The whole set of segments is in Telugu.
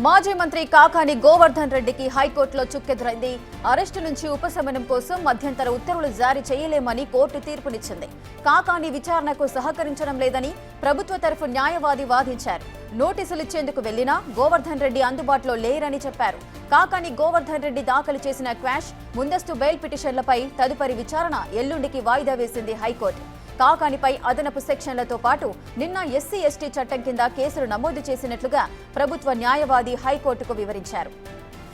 మాజీ మంత్రి కాకాని గోవర్ధన్ రెడ్డికి హైకోర్టులో చుక్కెదురైంది. అరెస్టు నుంచి ఉపశమనం కోసం మధ్యంతర ఉత్తర్వులు జారీ చేయలేమని కోర్టు తీర్పునిచ్చింది. కాకాని విచారణకు సహకరించడం లేదని ప్రభుత్వ తరఫు న్యాయవాది వాదించారు. నోటీసులు ఇచ్చేందుకు వెళ్లినా గోవర్ధన్ రెడ్డి అందుబాటులో లేరని చెప్పారు. కాకాని గోవర్ధన్ రెడ్డి దాఖలు చేసిన క్వాష్, ముందస్తు బెయిల్ పిటిషన్లపై తదుపరి విచారణ ఎల్లుండికి వాయిదా వేసింది హైకోర్టు. కాకానిపై అదనపు సెక్షన్లతో పాటు నిన్న ఎస్సీ ఎస్టీ చట్టం కింద కేసులు నమోదు చేసినట్లుగా ప్రభుత్వ న్యాయవాది హైకోర్టుకు వివరించారు.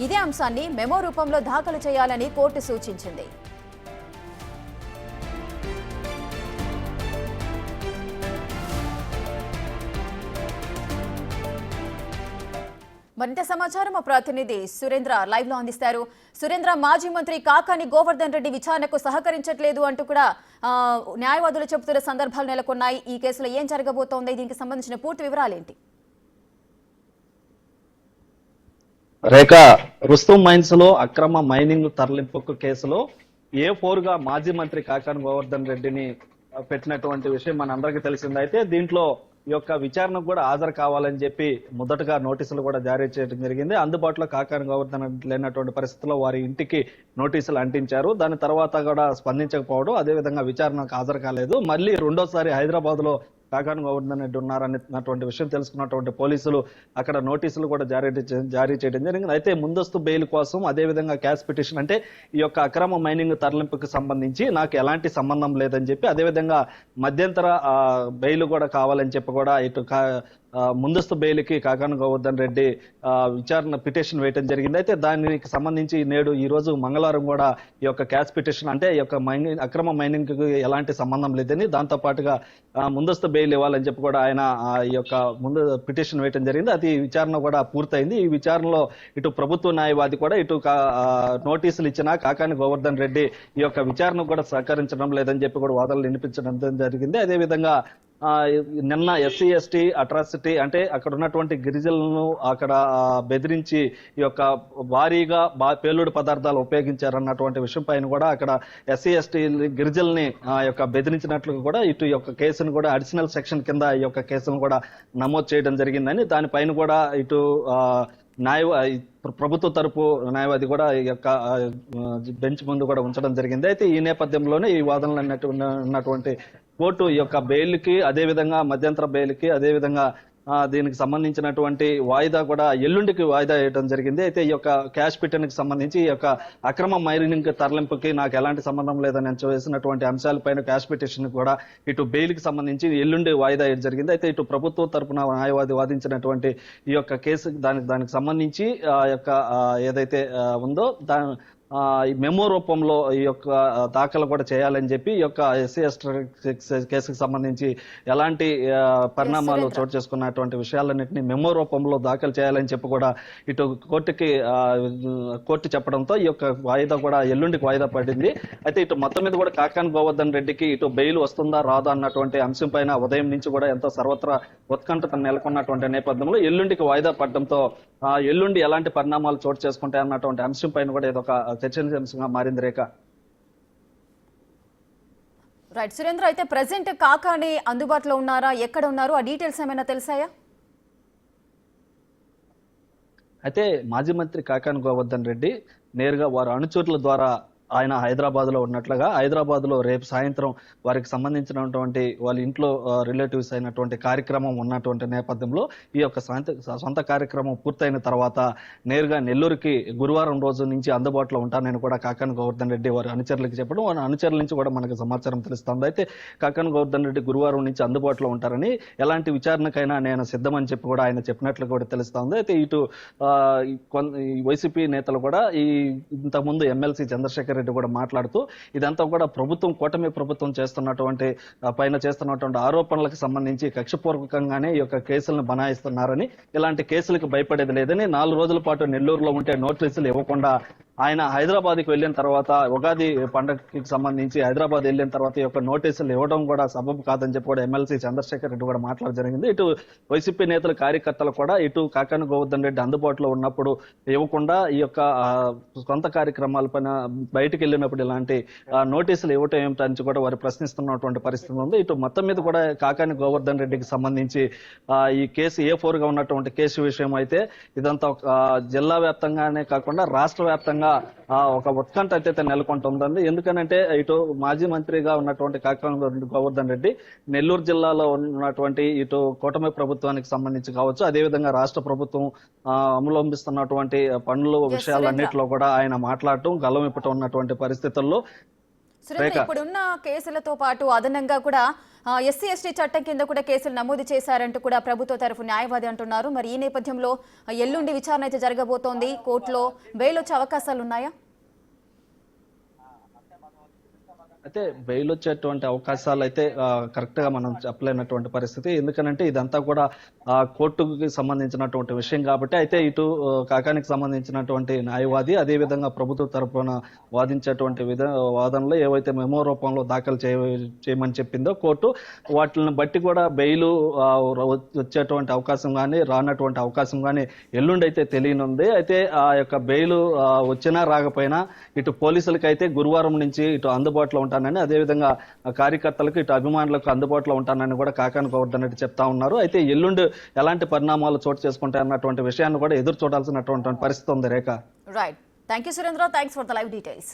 ఇదే అంశాన్ని మెమో రూపంలో దాఖలు చేయాలని కోర్టు సూచించింది. మరింత సమాచారం మా ప్రతినిధి సురేంద్ర లైవ్ లో అందిస్తారు. సురేంద్ర, మాజీ మంత్రి కాకాని గోవర్ధన్ రెడ్డి విచారణకు సహకరించట్లేదు అంటూ కూడా న్యాయవాదులు చెబుతున్న సందర్భాలు నెలకొన్నాయి. ఈ కేసులో ఏం జరగబోతోంది, దీనికి సంబంధించిన పూర్తి వివరాలేంటి? రేఖ, రుస్తుం మైన్స్ లో అక్రమ మైనింగ్ తరలింపు కేసులో A4 గా మాజీ మంత్రి కాకాని గోవర్ధన్ రెడ్డిని పెట్టినటువంటి విషయం మనందరికీ తెలిసింది. అయితే దీంట్లో ఈ యొక్క విచారణకు కూడా హాజరు కావాలని చెప్పి మొదటగా నోటీసులు కూడా జారీ చేయడం జరిగింది. అందుబాటులో కాకాని గోవర్ధన్ లేనటువంటి పరిస్థితుల్లో వారి ఇంటికి నోటీసులు అంటించారు. దాని తర్వాత కూడా స్పందించకపోవడం, అదేవిధంగా విచారణకు హాజరు కాలేదు. మళ్ళీ రెండోసారి హైదరాబాద్ లో కాకాని గోవర్ధన్ రెడ్డి ఉన్నారన్నటువంటి విషయం తెలుసుకున్నటువంటి పోలీసులు అక్కడ నోటీసులు కూడా జారీ చేయడం జరిగింది. అయితే ముందస్తు బెయిల్ కోసం, అదేవిధంగా క్యాష్ పిటిషన్, అంటే ఈ యొక్క అక్రమ మైనింగ్ తరలింపుకి సంబంధించి నాకు ఎలాంటి సంబంధం లేదని చెప్పి, అదేవిధంగా మధ్యంతర బెయిల్ కూడా కావాలని చెప్పి కూడా ఇటు ముందస్తు బెయిల్కి కాకాని గోవర్ధన్ రెడ్డి విచారణ పిటిషన్ వేయడం జరిగింది. అయితే దానికి సంబంధించి ఈ రోజు మంగళవారం కూడా ఈ యొక్క క్యాష్ పిటిషన్, అంటే ఈ యొక్క అక్రమ మైనింగ్ కి ఎలాంటి సంబంధం లేదని, దాంతో పాటుగా ముందస్తు బెయిల్ ఇవ్వాలని చెప్పి కూడా ఆయన ఈ యొక్క ముందు పిటిషన్ వేయడం జరిగింది. అది విచారణ కూడా పూర్తయింది. ఈ విచారణలో ఇటు ప్రభుత్వ న్యాయవాది కూడా ఇటు నోటీసులు ఇచ్చినా కాకాని గోవర్ధన్ రెడ్డి ఈ యొక్క విచారణకు కూడా సహకరించడం లేదని చెప్పి కూడా వాదనలు వినిపించడం జరిగింది. అదేవిధంగా నిన్న ఎస్సీ ఎస్టీ అట్రాసిటీ, అంటే అక్కడ ఉన్నటువంటి గిరిజనులను అక్కడ బెదిరించి ఈ యొక్క భారీగా పేలుడు పదార్థాలు ఉపయోగించారన్నటువంటి విషయం పైన కూడా అక్కడ ఎస్సీ ఎస్టీ గిరిజనుల్ని యొక్క బెదిరించినట్లు కూడా ఇటు యొక్క కేసును కూడా అడిషనల్ సెక్షన్ కింద ఈ యొక్క కేసును కూడా నమోదు చేయడం జరిగిందని, దానిపైన కూడా ఇటు ప్రభుత్వ తరపు న్యాయవాది కూడా ఈ యొక్క బెంచ్ ముందు కూడా ఉంచడం జరిగింది. అయితే ఈ నేపథ్యంలోనే ఈ వాదనలు ఉన్నటువంటి కోర్టు ఈ యొక్క బెయిల్కి, అదేవిధంగా మధ్యంతర బెయిల్కి, అదేవిధంగా దీనికి సంబంధించినటువంటి వాయిదా కూడా ఎల్లుండికి వాయిదా వేయడం జరిగింది. అయితే ఈ యొక్క క్యాష్ పిటిషన్కి సంబంధించి ఈ యొక్క అక్రమ మైనింగ్ తరలింపుకి నాకు ఎలాంటి సంబంధం లేదని వేసినటువంటి అంశాలపైన క్యాష్ పిటిషన్ కూడా ఇటు బెయిల్కి సంబంధించి ఎల్లుండి వాయిదా వేయడం జరిగింది. అయితే ఇటు ప్రభుత్వ తరపున న్యాయవాది వాదించినటువంటి ఈ యొక్క కేసు దానికి సంబంధించి యొక్క ఏదైతే ఉందో మెమో రూపంలో ఈ యొక్క దాఖలు కూడా చేయాలని చెప్పి ఈ యొక్క ఎస్సీ ఎస్టీ కేసుకు సంబంధించి ఎలాంటి పరిణామాలు చోటు చేసుకున్నటువంటి విషయాలన్నింటినీ మెమో రూపంలో దాఖలు చేయాలని చెప్పి కూడా ఇటు కోర్టు చెప్పడంతో ఈ యొక్క వాయిదా కూడా ఎల్లుండికి వాయిదా పడింది. అయితే ఇటు మొత్తం మీద కూడా కాకాని గోవర్ధన్ రెడ్డికి ఇటు బెయిల్ వస్తుందా రాదా అన్నటువంటి అంశం పైన ఉదయం నుంచి కూడా ఎంతో సర్వత్రా ఉత్కంఠత నెలకొన్నటువంటి నేపథ్యంలో ఎల్లుండికి వాయిదా పడడంతో ఎల్లుండి ఎలాంటి పరిణామాలు చోటు చేసుకుంటాయి అన్నటువంటి అంశం పైన కూడా ఇదొక చర్చనీయాంశంగా మారింది. రేఖ, రైట్ సురేంద్ర, అయితే ప్రెసెంట్ కాకాని అందుబాటులో ఉన్నారా, ఎక్కడ ఉన్నారు, ఆ డీటెయిల్స్ ఏమైనా తెలిసాయా? అయితే మాజీ మంత్రి కాకాని గోవర్ధన్ రెడ్డి నేరుగా వారి అనుచరుల ద్వారా ఆయన హైదరాబాద్ లో ఉన్నట్లుగా, హైదరాబాద్ లో రేపు సాయంత్రం వారికి సంబంధించినటువంటి వాళ్ళ ఇంట్లో రిలేటివ్స్ అయినటువంటి కార్యక్రమం ఉన్నటువంటి నేపథ్యంలో ఈ యొక్క సొంత కార్యక్రమం పూర్తయిన తర్వాత నేరుగా నెల్లూరుకి గురువారం రోజు నుంచి అందుబాటులో ఉంటానని కూడా కాకాని గోవర్ధన్ రెడ్డి వారి అనుచరులకు చెప్పడం, వారి అనుచరుల నుంచి కూడా మనకు సమాచారం తెలుస్తుంది. అయితే కాకాని గోవర్ధన్ రెడ్డి గురువారం నుంచి అందుబాటులో ఉంటారని, ఎలాంటి విచారణకైనా నేను సిద్ధమని చెప్పి కూడా ఆయన చెప్పినట్లు కూడా తెలుస్తుంది. అయితే ఇటు వైసీపీ నేతలు కూడా ఇంతకుముందు ఎమ్మెల్సీ చంద్రశేఖర్ రెడ్డి కూడా మాట్లాడుతూ ఇదంతా కూడా కూటమి ప్రభుత్వం చేస్తున్నటువంటి ఆరోపణలకు సంబంధించి కక్షపూర్వకంగానే ఈ యొక్క కేసులను బనాయిస్తున్నారని, ఇలాంటి కేసులకు భయపడేది లేదని, 4 రోజుల పాటు నెల్లూరులో ఉంటే నోటీసులు ఇవ్వకుండా ఆయన హైదరాబాద్కి వెళ్ళిన తర్వాత ఉగాది పండుగకి సంబంధించి హైదరాబాద్ వెళ్ళిన తర్వాత ఈ యొక్క నోటీసులు ఇవ్వడం కూడా సబబు కాదని చెప్పి కూడా ఎమ్మెల్సీ చంద్రశేఖర్ రెడ్డి కూడా మాట్లాడడం జరిగింది. ఇటు వైసీపీ నేతలు కార్యకర్తలు కూడా ఇటు కాకాని గోవర్ధన్ రెడ్డి అందుబాటులో ఉన్నప్పుడు ఇవ్వకుండా ఈ యొక్క సొంత కార్యక్రమాల పైన బయటకు వెళ్ళినప్పుడు ఇలాంటి నోటీసులు ఇవ్వటం ఏమిటని కూడా వారు ప్రశ్నిస్తున్నటువంటి పరిస్థితి ఉంది. ఇటు మొత్తం మీద కూడా కాకాని గోవర్ధన్ రెడ్డికి సంబంధించి ఈ కేసు A4 గా ఉన్నటువంటి కేసు విషయం అయితే ఇదంతా జిల్లా వ్యాప్తంగానే కాకుండా రాష్ట్ర వ్యాప్తంగా ఒక ఉత్కంఠ అయితే నెలకొంటుంది. ఎందుకనంటే ఇటు మాజీ మంత్రిగా ఉన్నటువంటి కాకాని గోవర్ధన్ రెడ్డి నెల్లూరు జిల్లాలో ఉన్నటువంటి ఇటు కూటమి ప్రభుత్వానికి సంబంధించి కావచ్చు, అదేవిధంగా రాష్ట్ర ప్రభుత్వం అవలంబిస్తున్నటువంటి పనుల విషయాలన్నింటిలో కూడా ఆయన మాట్లాడటం గల్లం ఇప్పటం ఉన్నటువంటి పరిస్థితుల్లో సురేంద్ర, ఇప్పుడున్న కేసులతో పాటు అదనంగా కూడా ఎస్సీ ఎస్టీ చట్టం కింద కూడా కేసులు నమోదు చేశారంటూ కూడా ప్రభుత్వ తరఫు న్యాయవాది అంటున్నారు. మరి ఈ నేపథ్యంలో ఎల్లుండి విచారణ అయితే జరగబోతోంది. కోర్టులో బెయిల్ వచ్చే అవకాశాలు ఉన్నాయా? అయితే బెయిల్ వచ్చేటువంటి అవకాశాలు అయితే కరెక్ట్ గా మనం చెప్పలేనటువంటి పరిస్థితి. ఎందుకనంటే ఇదంతా కూడా కోర్టుకి సంబంధించినటువంటి విషయం కాబట్టి. అయితే ఇటు కాకానికి సంబంధించినటువంటి న్యాయవాది అదే విధంగా ప్రభుత్వ తరఫున వాదించేటువంటి వాదనలు ఏవైతే మెమో రూపంలో దాఖలు చేయమని చెప్పిందో కోర్టు, వాటిని బట్టి కూడా బెయిల్ వచ్చేటువంటి అవకాశం కానీ రానటువంటి అవకాశం కానీ ఎల్లుండి అయితే తెలియనుంది. అయితే ఆ యొక్క బెయిల్ వచ్చినా రాకపోయినా ఇటు పోలీసులకి అయితే గురువారం నుంచి ఇటు అందుబాటులో ఉంటానని, అదేవిధంగా కార్యకర్తలకు ఇటు అభిమానులకు అందుబాటులో ఉంటానని కూడా కాకాని గోవర్ధన్ రెడ్డి చెప్తా ఉన్నారు. అయితే ఎల్లుండి ఎలాంటి పరిణామాలు చోటు చేసుకుంటాయి అన్నటువంటి విషయాన్ని కూడా ఎదురు చూడాల్సినటువంటి పరిస్థితి ఉంది. Rekha. Right. Thank you Surendra. Thanks for the live details.